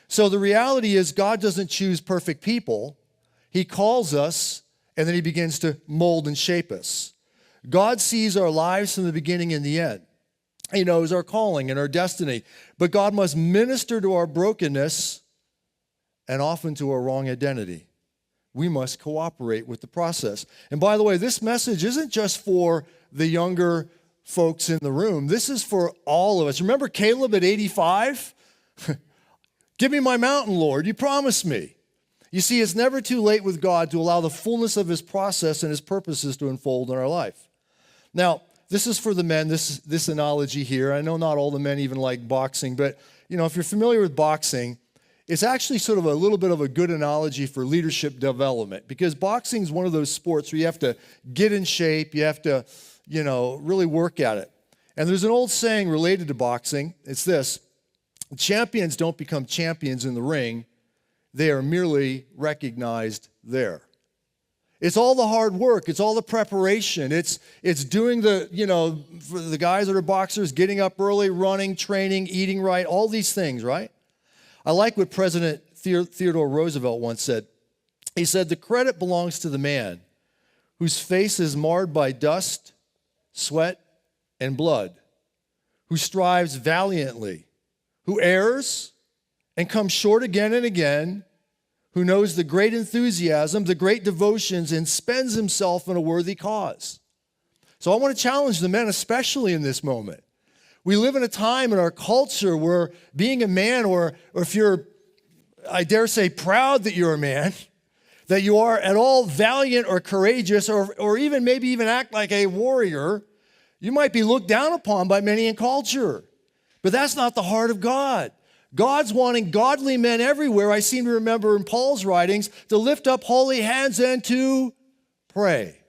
So the reality is God doesn't choose perfect people. He calls us, and then he begins to mold and shape us. God sees our lives from the beginning and the end. He knows our calling and our destiny. But God must minister to our brokenness and often to our wrong identity. We must cooperate with the process. And by the way, this message isn't just for the younger folks in the room. This is for all of us. Remember Caleb at 85? Give me my mountain, Lord. You promised me. You see, it's never too late with God to allow the fullness of his process and his purposes to unfold in our life. Now, this is for the men, this analogy here. I know not all the men even like boxing, but if you're familiar with boxing, it's actually sort of a little bit of a good analogy for leadership development, because boxing is one of those sports where you have to get in shape, you have to, really work at it. And there's an old saying related to boxing. It's this: champions don't become champions in the ring. They are merely recognized there. It's all the hard work. It's all the preparation. It's doing for the guys that are boxers, getting up early, running, training, eating right, all these things, right? I like what President Theodore Roosevelt once said. He said, "The credit belongs to the man whose face is marred by dust, sweat, and blood, who strives valiantly, who errs and comes short again and again, who knows the great enthusiasm, the great devotions, and spends himself in a worthy cause." So I want to challenge the men, especially in this moment. We live in a time in our culture where being a man, or if you're, I dare say, proud that you're a man, that you are at all valiant or courageous, or even maybe even act like a warrior, you might be looked down upon by many in culture. But that's not the heart of God. God's wanting godly men everywhere, I seem to remember in Paul's writings, to lift up holy hands and to pray.